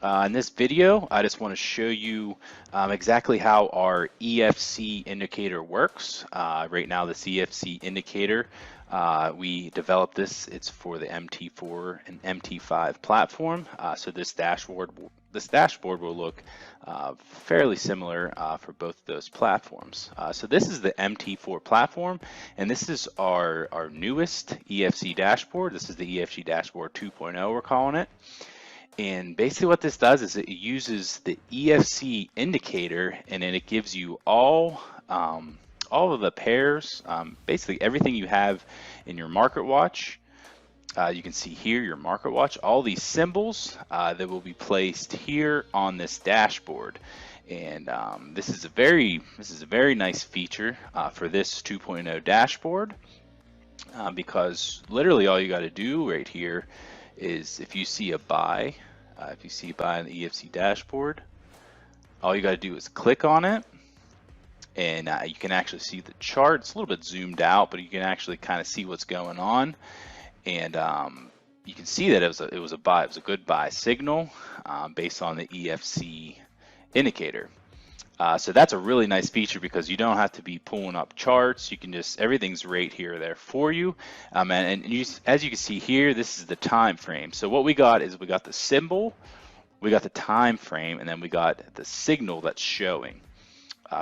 In this video, I just want to show you exactly how our EFC indicator works. Right now, this EFC indicator, we developed this. It's for the MT4 and MT5 platform. So this dashboard will look fairly similar for both of those platforms. So this is the MT4 platform, and this is our newest EFC dashboard. This is the EFC dashboard 2.0, we're calling it. And basically what this does is it uses the EFC indicator, and then it gives you all of the pairs, basically everything you have in your market watch. You can see here your market watch, all these symbols that will be placed here on this dashboard. And this is a very nice feature for this 2.0 dashboard, because literally all you got to do right here is if you see a buy, in the EFC dashboard, all you got to do is click on it, and you can actually see the chart. It's a little bit zoomed out, but you can actually kind of see what's going on. And you can see that it was a buy. It was a good buy signal based on the EFC indicator. So that's a really nice feature because you don't have to be pulling up charts. You can just, everything's right here there for you. As you can see here, this is the time frame. So what we got is we got the symbol, we got the time frame, and then we got the signal that's showing.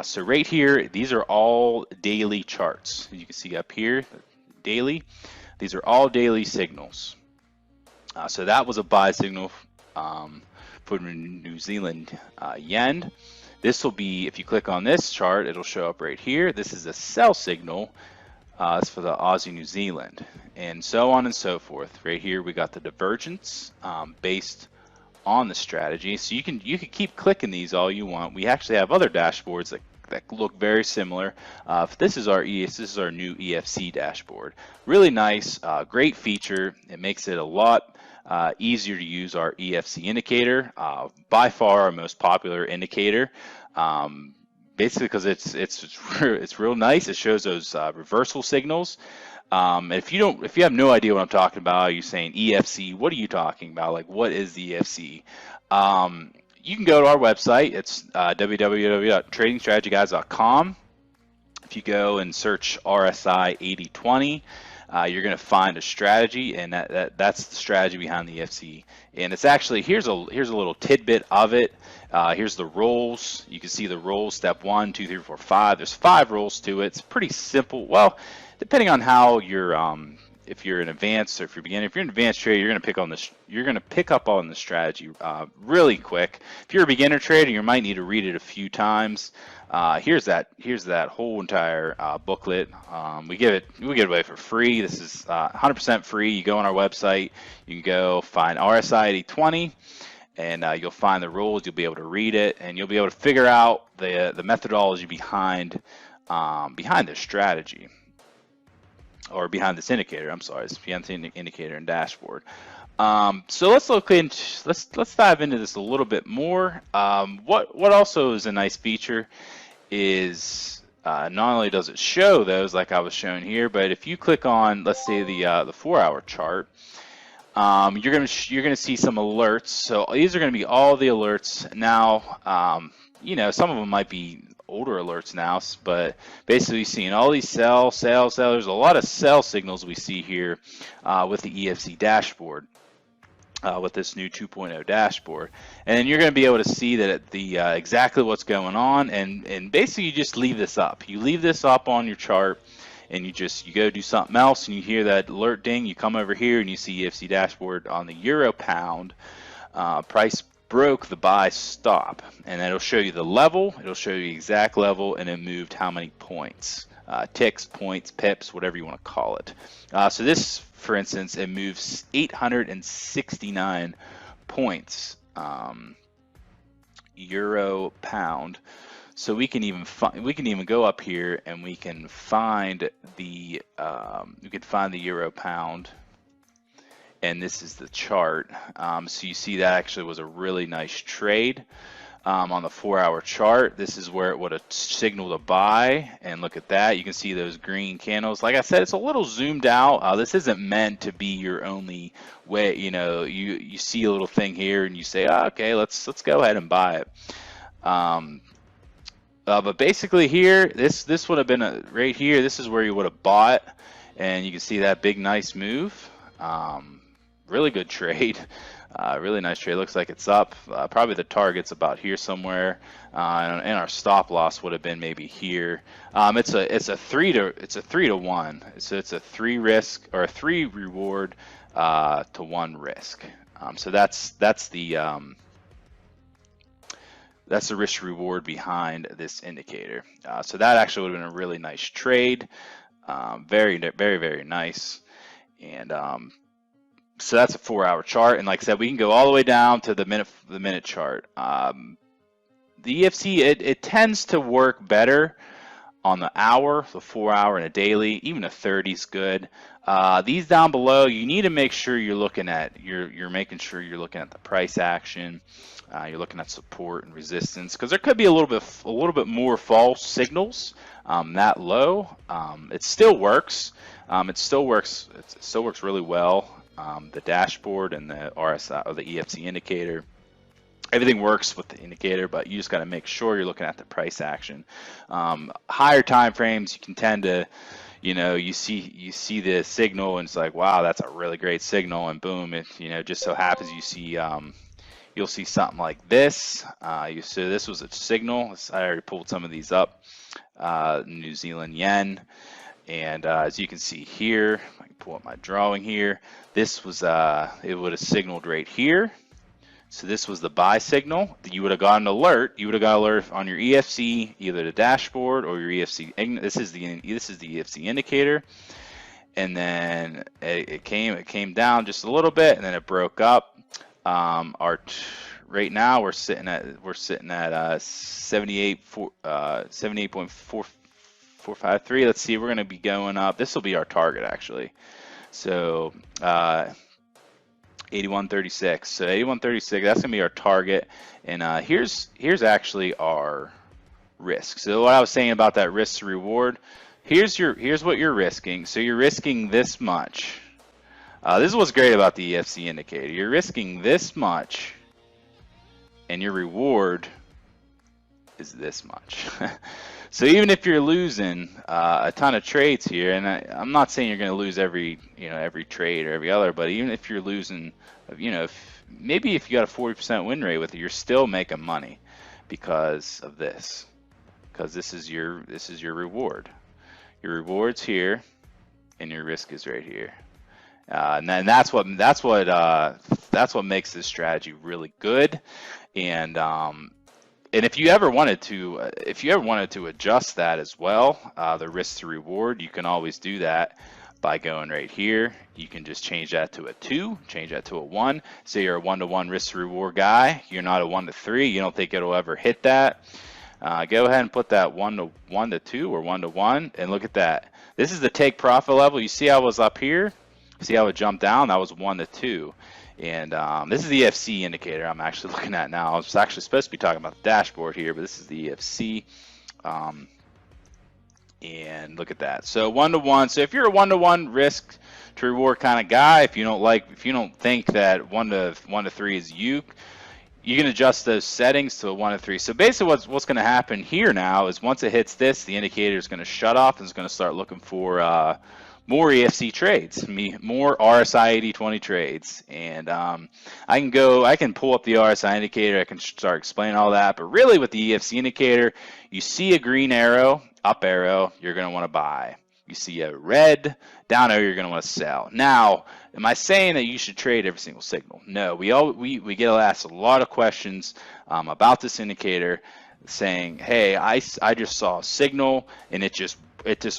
So right here, these are all daily charts. You can see up here, daily. These are all daily signals. So that was a buy signal for New Zealand yen. This will be, if you click on this chart, it'll show up right here. This is a sell signal. It's for the Aussie New Zealand, and so on and so forth. Right here, we got the divergence based on the strategy. So you can keep clicking these all you want. We actually have other dashboards that look very similar. This is our new EFC dashboard. Really nice, great feature. It makes it a lot easier to use our EFC indicator, by far our most popular indicator, basically because it's real nice. It shows those reversal signals. If you have no idea what I'm talking about, you're saying EFC, what are you talking about? Like, what is the EFC? You can go to our website. It's www.tradingstrategyguys.com. If you go and search RSI 8020, you're going to find a strategy, and that's the strategy behind the EFC. And it's actually, here's a little tidbit of it. Here's the roles. You can see the roles: step 1, 2, 3, 4, 5. There's 5 roles to it. It's pretty simple. Well, depending on how you're, if you're an advanced or if you're beginning. If you're an advanced trader, you're going to pick on this. You're going to pick up on the strategy really quick. If you're a beginner trader, you might need to read it a few times. Here's that whole entire booklet. We give it away for free. This is 100% free. You go on our website, you can go find RSI 8020, and you'll find the rules. You'll be able to read it, and you'll be able to figure out the methodology behind this strategy, or behind this indicator. I'm sorry, it's behind the indicator and dashboard. So let's dive into this a little bit more. What also is a nice feature is not only does it show those like I was showing here, but if you click on, let's say, the 4-hour chart, you're gonna see some alerts. So these are gonna be all the alerts now. You know, some of them might be older alerts now, but basically seeing all these sell. There's a lot of sell signals we see here with the EFC dashboard. With this new 2.0 dashboard, and then you're going to be able to see that exactly what's going on, and basically you just leave this up. You leave this up on your chart, and you go do something else, and you hear that alert ding. You come over here and you see EFC dashboard on the euro pound. Price broke the buy stop, and it'll show you the level. It'll show you the exact level, and it moved how many points, ticks, points, pips, whatever you want to call it. So this, for instance, it moves 869 points, euro pound. So we can even go up here and we can find the euro pound, and this is the chart. So you see that actually was a really nice trade. On the 4-hour chart, this is where it would have signaled a buy, and look at that. You can see those green candles. Like I said, it's a little zoomed out. This isn't meant to be your only way. You know, you see a little thing here, and you say, oh, okay, let's go ahead and buy it. But basically here, this would have been right here. This is where you would have bought, and you can see that big nice move. Really good trade. Really nice trade. Looks like it's up. Probably the target's about here somewhere, and our stop loss would have been maybe here. It's a 3 to 1. So it's a 3 risk or a 3 reward to 1 risk. So that's the risk reward behind this indicator. So that actually would have been a really nice trade. Very, very, very nice. And so that's a 4-hour chart, and like I said, we can go all the way down to the minute chart. The EFC it tends to work better on the hour, the 4-hour and a daily. Even a 30 is good. These down below, you need to make sure you're looking at you're making sure you're looking at the price action. You're looking at support and resistance, because there could be a little bit more false signals that low. It still works. It still works really well. The dashboard and the RSI or the EFC indicator, everything works with the indicator, but you just got to make sure you're looking at the price action. Higher time frames, you can tend to, you see the signal and it's like, wow, that's a really great signal, and boom, it just so happens you see you'll see something like this. So this was a signal. I already pulled some of these up. New Zealand yen. And as you can see here, I can pull up my drawing here. This was, it would have signaled right here. So this was the buy signal. You would have got an alert. You would have got an alert on your EFC, either the dashboard or your EFC. This is the EFC indicator. And then it came down just a little bit, and then it broke up. Right now we're sitting at 78.453. Let's see, we're going to be going up. This will be our target actually. So 81.36. So 81.36. That's going to be our target. And here's actually our risk. So what I was saying about that risk to reward. Here's what you're risking. So you're risking this much. This is what's great about the EFC indicator. You're risking this much, and your reward is this much. So even if you're losing a ton of trades here, and I'm not saying you're going to lose every trade or every other, but even if you're losing, maybe if you got a 40% win rate with it, you're still making money because of this, because this is your reward. Your reward's here, and your risk is right here. And then that's what makes this strategy really good. And if you ever wanted to adjust that as well, the risk to reward, you can always do that by going right here. You can just change that to a 2, change that to a 1. Say you're a 1-to-1 risk to reward guy. You're not a 1-to-3. You don't think it'll ever hit that. Go ahead and put that 1-to-2 or 1-to-1, and look at that. This is the take profit level. You see how it was up here? See how it jumped down? That was 1-to-2. And this is the EFC indicator I'm actually looking at now. I was actually supposed to be talking about the dashboard here, but this is the EFC. And look at that. So 1-to-1. So if you're a 1-to-1 risk to reward kind of guy, if you don't think that 1-to-3 is you can adjust those settings to a 1-to-3. So basically what's going to happen here now is once it hits this, the indicator is going to shut off and it's going to start looking for more EFC trades, more RSI 80/20 trades. And I can pull up the RSI indicator, I can start explaining all that, but really with the EFC indicator, you see a green arrow, up arrow, you're going to want to buy. You see a red down arrow, you're going to want to sell. Now, am I saying that you should trade every single signal? No, we get asked a lot of questions about this indicator saying, hey, I just saw a signal and it just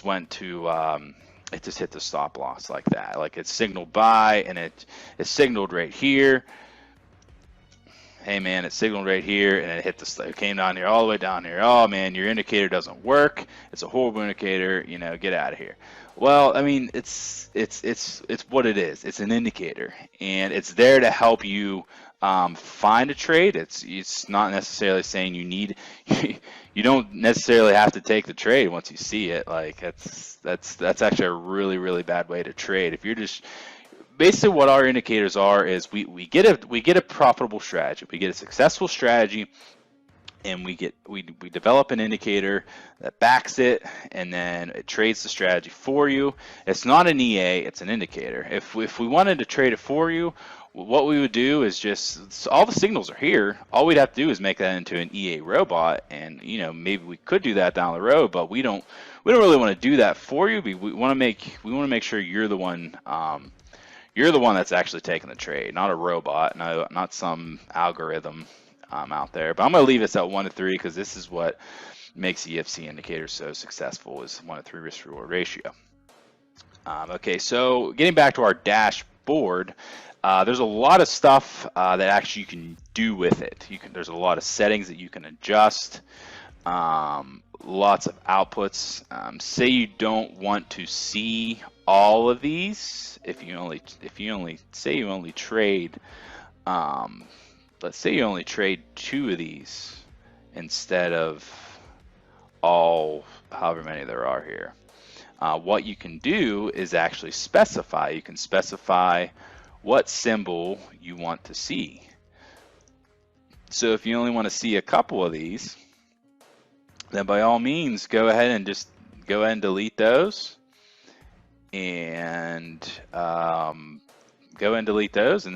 went to it just hit the stop loss like that. Like it signaled buy and it signaled right here. Hey man, it signaled right here and it came down here all the way down here. Oh man, your indicator doesn't work. It's a horrible indicator. Get out of here. Well, I mean, it's what it is. It's an indicator, and it's there to help you find a trade. It's not necessarily saying you need you don't necessarily have to take the trade once you see it. Like that's actually a really bad way to trade. If you're just basically what our indicators are is we get a profitable strategy, we get a successful strategy, and we develop an indicator that backs it, and then it trades the strategy for you. It's not an EA, it's an indicator. If we wanted to trade it for you, what we would do is just, all the signals are here. All we'd have to do is make that into an EA robot, and maybe we could do that down the road, but we don't really want to do that for you. We want to make sure you're the one that's actually taking the trade, not a robot, not some algorithm out there. But I'm going to leave us at 1 to 3 because this is what makes EFC indicators so successful, is 1 to 3 risk reward ratio. Okay, so getting back to our dashboard, there's a lot of stuff that actually you can do with it. There's a lot of settings that you can adjust. Lots of outputs. Say you don't want to see all of these. If you only say you only trade, let's say you only trade 2 of these instead of all, however many there are here. What you can do is actually specify. You can specify what symbol you want to see. So if you only want to see a couple of these, then by all means go ahead and delete those, and and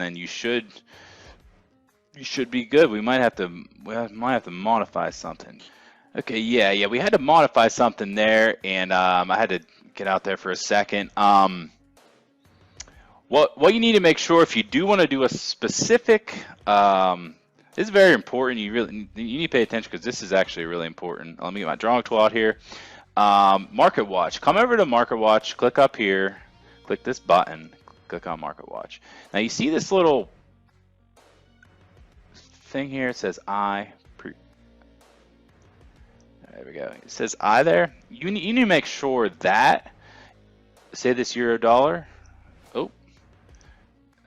then you should be good. We might have to modify something. Okay, yeah, we had to modify something there, and I had to get out there for a second. What you need to make sure, if you do want to do a specific, this is very important. You need to pay attention, because this is actually really important. Let me get my drawing tool out here. Market Watch. Come over to Market Watch. Click up here. Click this button. Click on Market Watch. Now you see this little thing here. It says I. There we go. It says I there. You need to make sure that, say this euro dollar. Oh,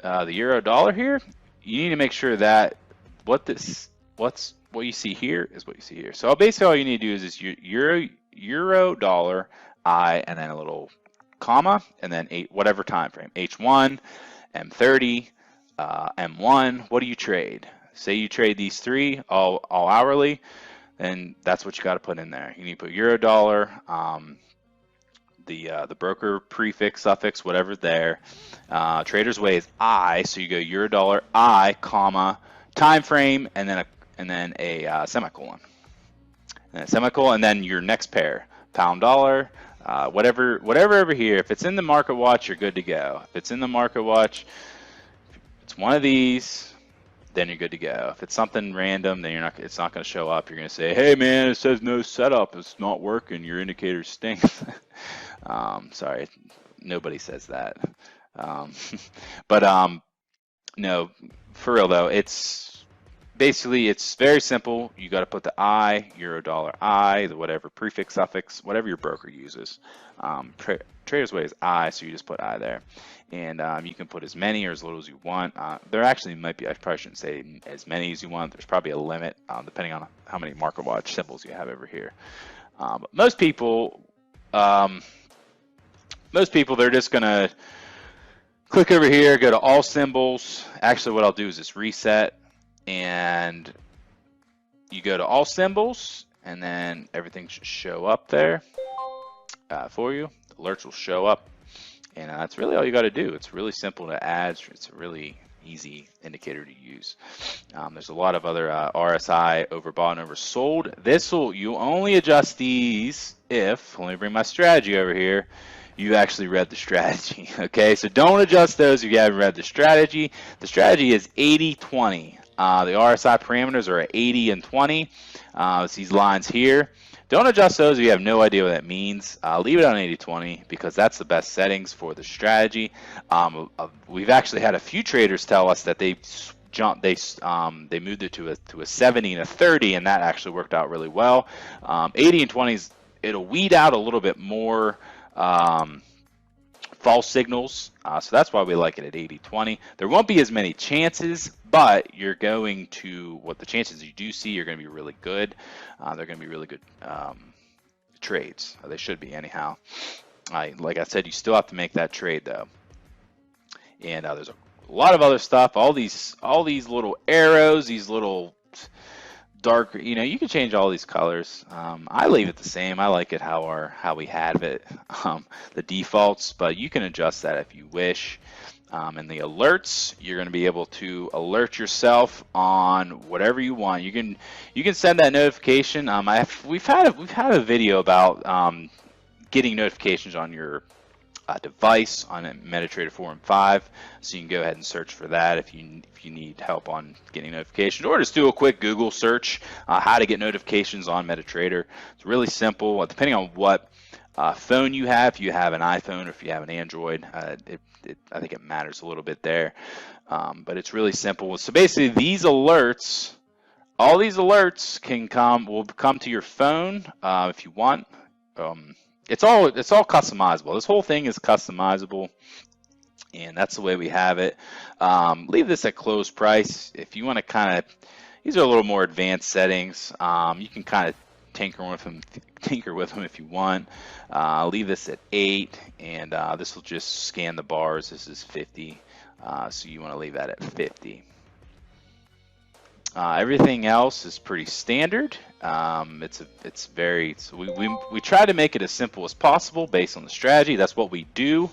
the euro dollar here. You need to make sure that what you see here is what you see here. So basically all you need to do is this euro dollar I, and then a little comma, and then whatever time frame, H1, M30, M1. What do you trade? Say you trade these 3 all hourly, then that's what you got to put in there. You need to put euro dollar, the broker prefix, suffix, whatever there. Trader's way is I, so you go euro dollar I, comma, time frame, and then a semicolon, and a semicolon, and then your next pair, pound dollar, whatever over here. If it's in the Market Watch, you're good to go. If it's in the Market Watch, if it's one of these, then you're good to go. If it's something random, then it's not going to show up. You're going to say, hey man, it says no setup, it's not working, your indicator stinks. Sorry, nobody says that. No, for real though, it's very simple. You got to put the I, euro dollar I, the whatever prefix, suffix, whatever your broker uses. Trader's way is I, so you just put I there. And you can put as many or as little as you want. There actually might be, I probably shouldn't say as many as you want. There's probably a limit depending on how many Market Watch symbols you have over here. But most people, they're just gonna click over here, go to all symbols. Actually, what I'll do is just reset, and you go to all symbols, and then everything should show up there for you. The alerts will show up, and that's really all you got to do. It's really simple to add. It's a really easy indicator to use. There's a lot of other RSI, overbought and oversold. You only adjust these if, let me bring my strategy over here, you actually read the strategy. Okay, so don't adjust those if you haven't read the strategy. The strategy is 80-20. The RSI parameters are at 80 and 20. It's these lines here. Don't adjust those if you have no idea what that means. Leave it on 80-20 because that's the best settings for the strategy. We've actually had a few traders tell us that they moved it to a 70 and a 30, and that actually worked out really well. 80 and 20s, it'll weed out a little bit more false signals. So that's why we like it at 80-20. There won't be as many chances, but you're going to, what the chances you do see are going to be really good. They're going to be really good trades. They should be anyhow. Like I said, you still have to make that trade though. And there's a lot of other stuff. All these little arrows, these little dark, you can change all these colors. I leave it the same. I like it how we have it, the defaults, but you can adjust that if you wish. And the alerts, you're going to be able to alert yourself on whatever you want. You can send that notification. We've had a video about getting notifications on your device on MetaTrader 4 and 5, so you can go ahead and search for that if you need help on getting notifications, or just do a quick Google search how to get notifications on MetaTrader. It's really simple. Depending on what phone you have, if you have an iPhone or if you have an Android, I think it matters a little bit there, but it's really simple. So basically, these alerts, all these alerts will come to your phone if you want. It's all customizable. This whole thing is customizable, and that's the way we have it. Leave this at close price. If you want to these are a little more advanced settings. You can kind of tinker with them if you want. Leave this at 8, and this will just scan the bars. This is 50, so you want to leave that at 50. Everything else is pretty standard. We try to make it as simple as possible based on the strategy. That's what we do.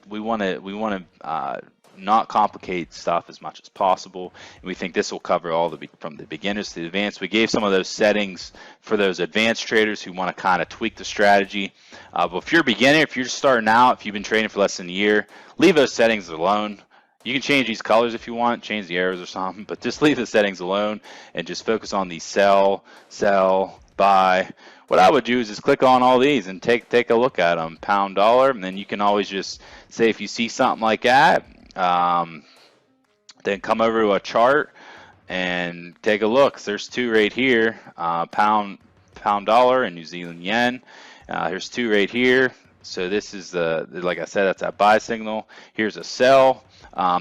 We want to not complicate stuff as much as possible, and we think this will cover from the beginners to the advanced. We gave some of those settings for those advanced traders who want to kind of tweak the strategy. But if you're a beginner, if you're just starting out, if you've been trading for less than a year, leave those settings alone. You can change these colors if you want, change the arrows or something, but just leave the settings alone and just focus on the sell, buy. What I would do is just click on all these and take a look at them, pound, dollar, and then you can always just say if you see something like that, then come over to a chart and take a look. There's two right here, pound, dollar, and New Zealand yen. Here's two right here. So this is like I said, that's that buy signal. Here's a sell.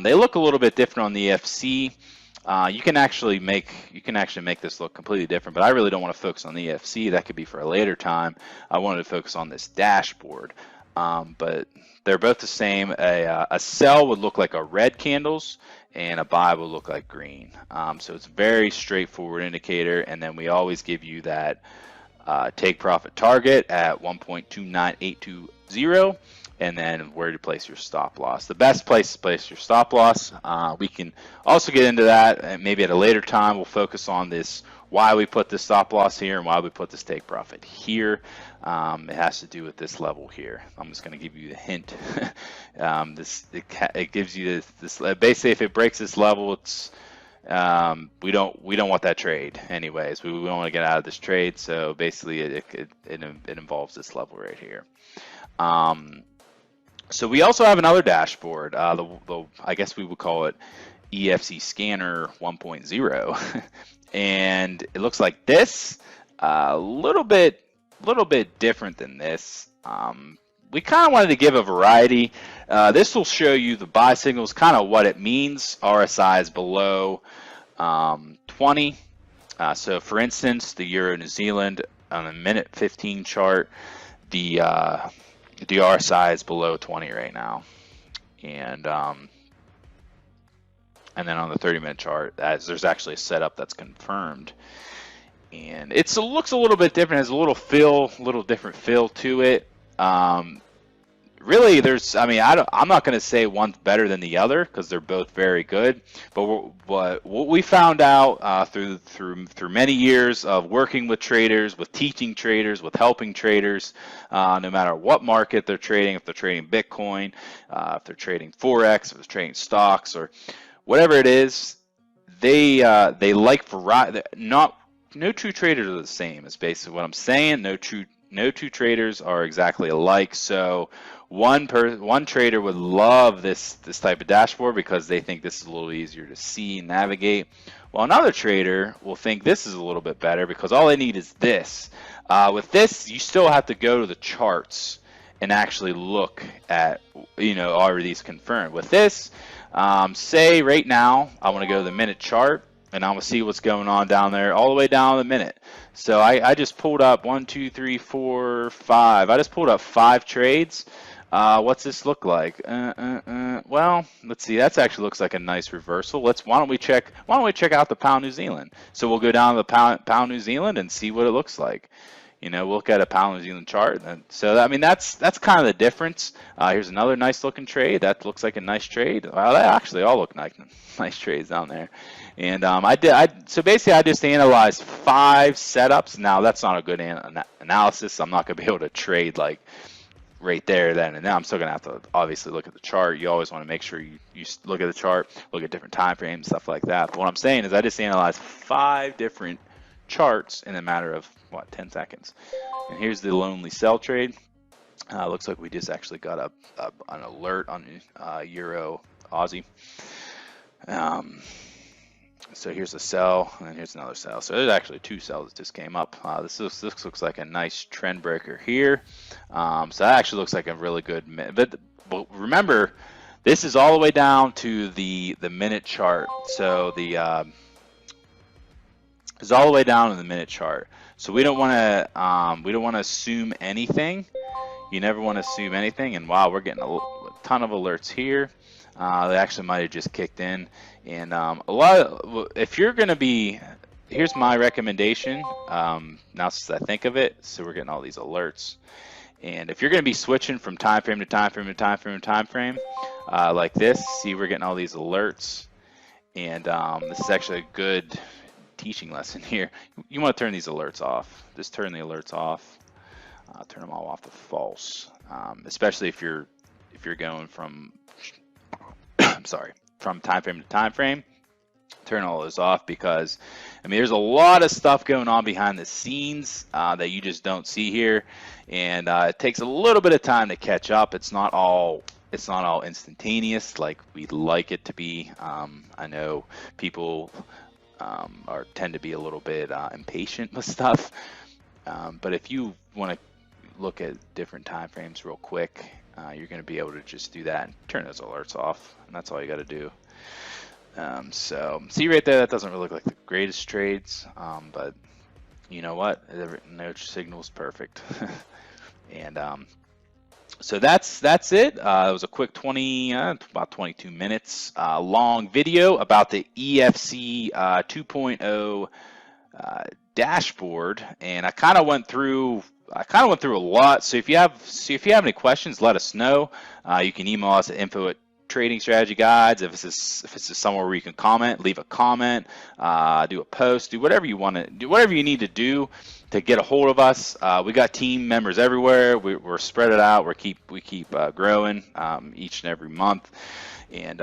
They look a little bit different on the EFC. You can actually make this look completely different, but I really don't want to focus on the EFC. That could be for a later time. I wanted to focus on this dashboard. But they're both the same. A sell would look like a red candles, and a buy will look like green. So it's a very straightforward indicator, and then we always give you that take profit target at 1.29820, and then where to place your stop loss. The best place to place your stop loss, we can also get into that, and maybe at a later time we'll focus on this, why we put this stop loss here and why we put this take profit here. It has to do with this level here. I'm just going to give you the hint. It gives you this basically, if it breaks this level, it's we don't want that trade anyways. We want to get out of this trade, so basically it involves this level right here. So we also have another dashboard. I guess we would call it EFC Scanner 1.0, and it looks like this. A little bit different than this. We kind of wanted to give a variety. This will show you the buy signals, kind of what it means. RSI is below 20. So for instance, the Euro New Zealand on a minute 15 chart, the RSI is below 20 right now, and then on the 30-minute chart, there's actually a setup that's confirmed, and it looks a little bit different. It has a little different feel to it. Really, I'm not going to say one's better than the other because they're both very good. But what we found out through many years of working with traders, with teaching traders, with helping traders, no matter what market they're trading, if they're trading Bitcoin, if they're trading Forex, if they're trading stocks, or whatever it is, they like variety. No two traders are the same. Is basically what I'm saying. No two traders are exactly alike. So one trader would love this type of dashboard because they think this is a little easier to see and navigate, while another trader will think this is a little bit better because all they need is this. With this, you still have to go to the charts and actually look at, are these confirmed. With this, say right now, I want to go to the minute chart, and I'm going to see what's going on down there all the way down to the minute. So I just pulled up 1, 2, 3, 4, 5. I just pulled up 5 trades. What's this look like? Well, let's see. That actually looks like a nice reversal. Why don't we check out the pound New Zealand? So we'll go down to the pound New Zealand and see what it looks like. We'll look at a pound New Zealand chart. And so I mean, that's kind of the difference. Here's another nice looking trade. That looks like a nice trade. Well, they actually all look like nice trades down there. And so basically I just analyzed 5 setups. Now that's not a good analysis. I'm not going to be able to trade like right there then and now. I'm still going to have to obviously look at the chart. You always want to make sure you look at the chart, look at different time frames, stuff like that. But what I'm saying is I just analyzed 5 different charts in a matter of 10 seconds. And here's the lonely sell trade. Looks like we just actually got an alert on Euro Aussie. So here's a sell, and then here's another sell. So there's actually 2 sells that just came up. This looks like a nice trend breaker here. So that actually looks like a really good, but remember, this is all the way down to the minute chart. So it's all the way down to the minute chart. So we don't want to assume anything. You never want to assume anything. And wow, we're getting a ton of alerts here. They actually might have just kicked in. And if you're going to be, here's my recommendation. Now since I think of it, so we're getting all these alerts. And if you're going to be switching from time frame to time frame to time frame to time frame, like this, see we're getting all these alerts. And this is actually a good teaching lesson here. You want to turn these alerts off. Just turn the alerts off. Turn them all off to false. Especially if you're going from from time frame to time frame. Turn all those off, because I mean there's a lot of stuff going on behind the scenes that you just don't see here, and it takes a little bit of time to catch up. It's not all instantaneous like we'd like it to be. I know people tend to be a little bit impatient with stuff, but if you want to look at different time frames real quick, you're going to be able to just do that and turn those alerts off, and that's all you got to do. So see right there, that doesn't really look like the greatest trades, but you know what, no signal is perfect. And so that's it. It was a quick about 22 minutes long video about the EFC 2.0 dashboard, and I kind of went through a lot. So if you have any questions, let us know. You can email us at info@Trading Strategy Guides. If it's somewhere where you can comment, leave a comment, do a post, do whatever you want to do, whatever you need to do to get a hold of us. We got team members everywhere. We're spread it out. We keep growing each and every month. And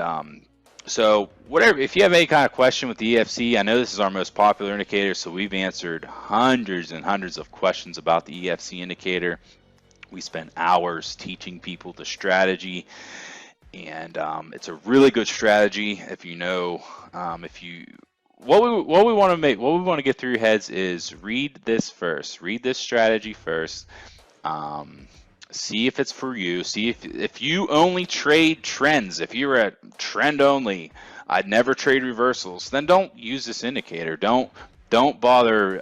so if you have any kind of question with the EFC, I know this is our most popular indicator, so we've answered hundreds and hundreds of questions about the EFC indicator. We spend hours teaching people the strategy, and it's a really good strategy. If you know, what we want to get through your heads is read this first. Read this strategy first. See if it's for you. See if you only trade trends. If you're at trend only, I'd never trade reversals. Then don't use this indicator. Don't bother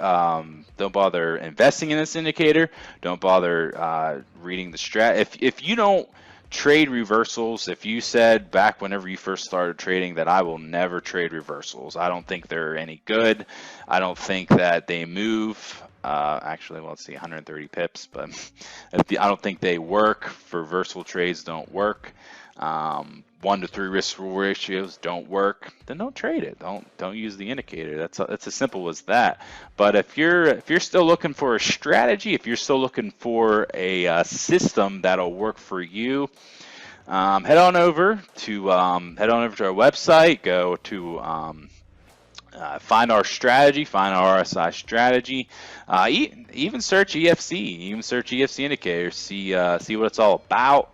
investing in this indicator. Don't bother reading the strat. If you don't trade reversals, if you said back whenever you first started trading that I will never trade reversals, I don't think they're any good. I don't think that they move. Actually, well, let's see, 130 pips, but I don't think they work. For reversal trades, don't work. 1 to 3 risk reward ratios don't work. Then don't trade it. Don't use the indicator. That's as simple as that. But if you're still looking for a strategy, if you're still looking for a system that'll work for you, head on over to our website. Go to find our strategy, find our RSI strategy. Even search EFC, even search EFC indicators. See what it's all about.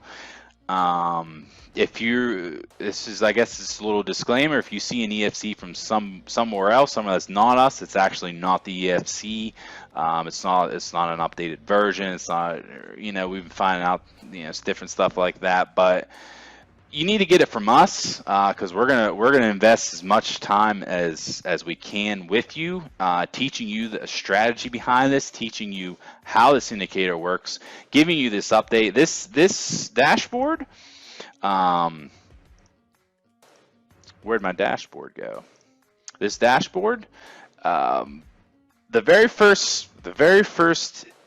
if you, this is, I guess, this a little disclaimer. If you see an EFC from somewhere else, somewhere that's not us, it's actually not the EFC. It's not an updated version. It's not, we've been finding out, it's different stuff like that. But you need to get it from us, because we're gonna invest as much time as we can with you, teaching you the strategy behind this, teaching you how this indicator works, giving you this update. This dashboard. Where'd my dashboard go? This dashboard, the very first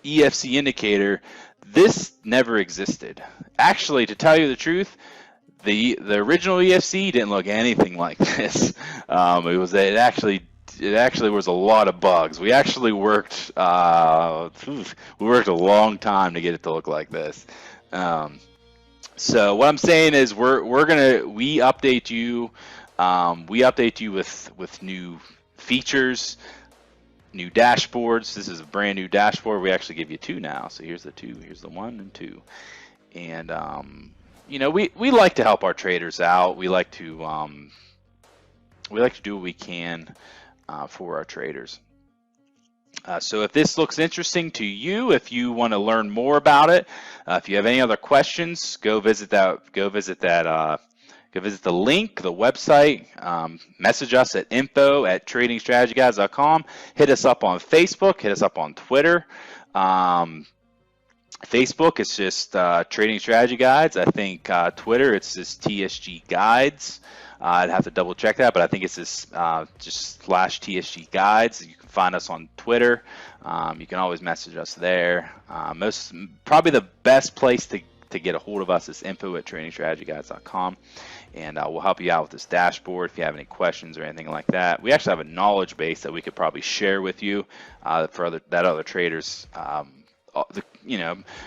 EFC indicator, this never existed. Actually, to tell you the truth, the original EFC didn't look anything like this. It actually was a lot of bugs. We actually worked a long time to get it to look like this. So what I'm saying is we update you with new features, new dashboards. This is a brand new dashboard. We actually give you two now. So here's the two. Here's the 1 and 2. And we like to help our traders out. We like to do what we can for our traders. So if this looks interesting to you, if you want to learn more about it, if you have any other questions, go visit the link, the website, message us at info@tradingstrategyguides.com, hit us up on Facebook, hit us up on Twitter. Facebook, it's just Trading Strategy Guides. I think Twitter, it's just TSG Guides. I'd have to double check that, but I think it's just /TSG Guides. You can find us on Twitter. You can always message us there. Probably the best place to get a hold of us is info@tradingstrategyguides.com, and we'll help you out with this dashboard if you have any questions or anything like that. We actually have a knowledge base that we could probably share with you for other traders.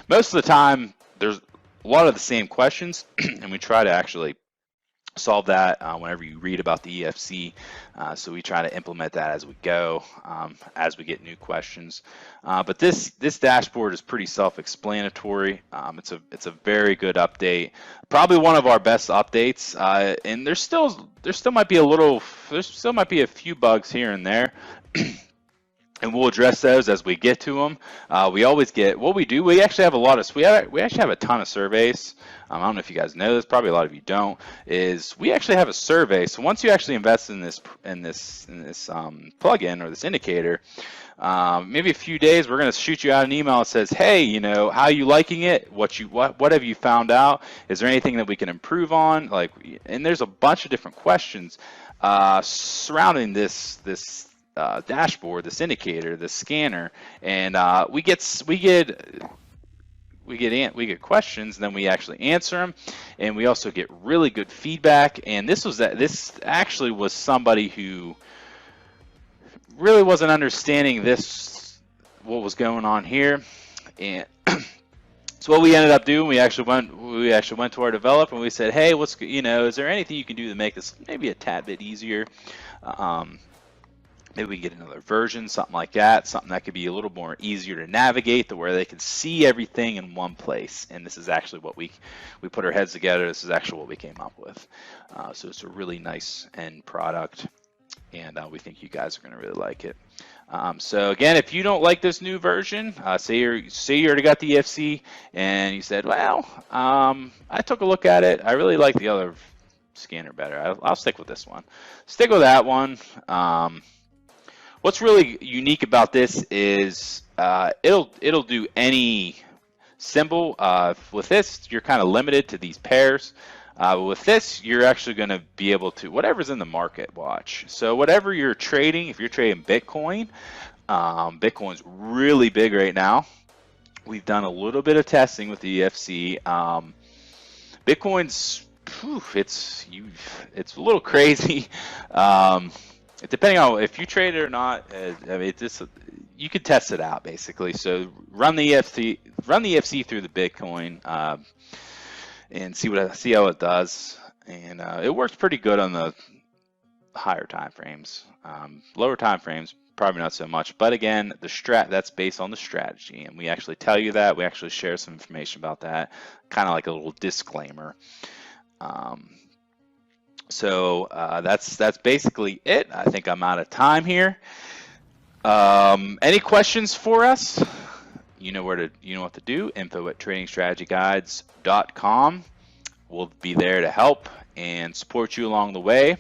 Most of the time there's a lot of the same questions, and we try to actually solve that whenever you read about the EFC. So we try to implement that as we go, as we get new questions. But this dashboard is pretty self-explanatory. It's a very good update, probably one of our best updates. And there still might be a few bugs here and there. And we'll address those as we get to them. We always get what we do. We actually have we actually have a ton of surveys. I don't know if you guys know this. Probably a lot of you don't. Is we actually have a survey. So once you actually invest in this plugin or this indicator, maybe a few days, we're going to shoot you out an email that says, hey, how are you liking it? What have you found out? Is there anything that we can improve on? And there's a bunch of different questions surrounding this dashboard, this indicator, this scanner, and we get questions, and then we actually answer them, and we also get really good feedback. And this actually was somebody who really wasn't understanding what was going on here, and so what we ended up doing, we actually went to our developer and we said, hey, is there anything you can do to make this maybe a tad bit easier? Maybe we get another version, something like that, something that could be a little more easier to navigate, to where they can see everything in one place. And this is actually what we put our heads together. This is actually what we came up with. So it's a really nice end product, and we think you guys are going to really like it. So again, if you don't like this new version, say you already got the EFC, and you said, well, I took a look at it. I really like the other scanner better. I'll stick with this one. Stick with that one. What's really unique about this is it'll do any symbol. With this, you're kind of limited to these pairs. With this, you're actually going to be able to, whatever's in the market watch. So whatever you're trading, if you're trading Bitcoin, Bitcoin's really big right now. We've done a little bit of testing with the EFC. Bitcoin's, it's a little crazy. Depending on if you trade it or not, you can test it out basically. So run the EFC through the Bitcoin and see how it does, and it works pretty good on the higher time frames. Lower time frames, probably not so much. But again, that's based on the strategy, and we actually tell you that. We actually share some information about that, kind of like a little disclaimer. So that's basically it. I think I'm out of time here. Any questions for us? You know what to do. info@tradingstrategyguides.com. We'll be there to help and support you along the way.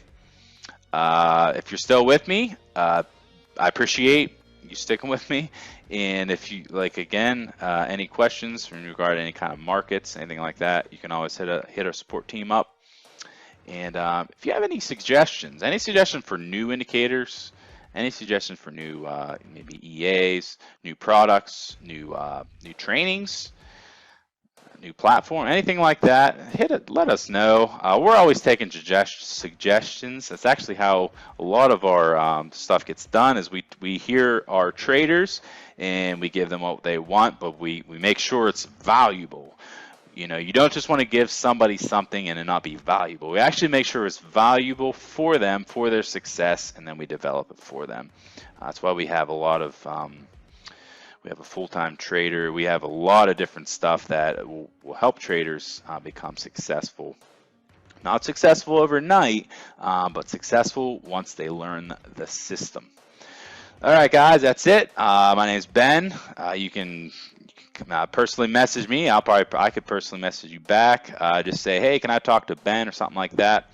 If you're still with me, I appreciate you sticking with me. And if you like, again, any questions in regard to any kind of markets, anything like that, you can always hit our support team up. And if you have any suggestions for new indicators, any suggestions for new maybe EAs, new products, new trainings, new platform, anything like that, let us know. We're always taking suggestions. That's actually how a lot of our stuff gets done, is we hear our traders and we give them what they want, but we make sure it's valuable. You know, you don't just want to give somebody something and it not be valuable. We actually make sure it's valuable for them, for their success, and then we develop it for them. That's why we have a lot of we have a full-time trader. We have a lot of different stuff that will help traders become successful. Not successful overnight, but successful once they learn the system. All right, guys, that's it. My name is Ben. You can personally message me. I could personally message you back. Just say, hey, can I talk to Ben or something like that?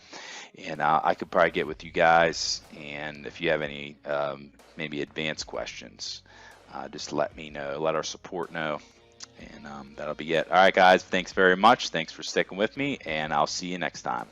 And I could probably get with you guys. And if you have any maybe advanced questions, just let me know, let our support know, and that'll be it. All right, guys, thanks very much. Thanks for sticking with me, and I'll see you next time.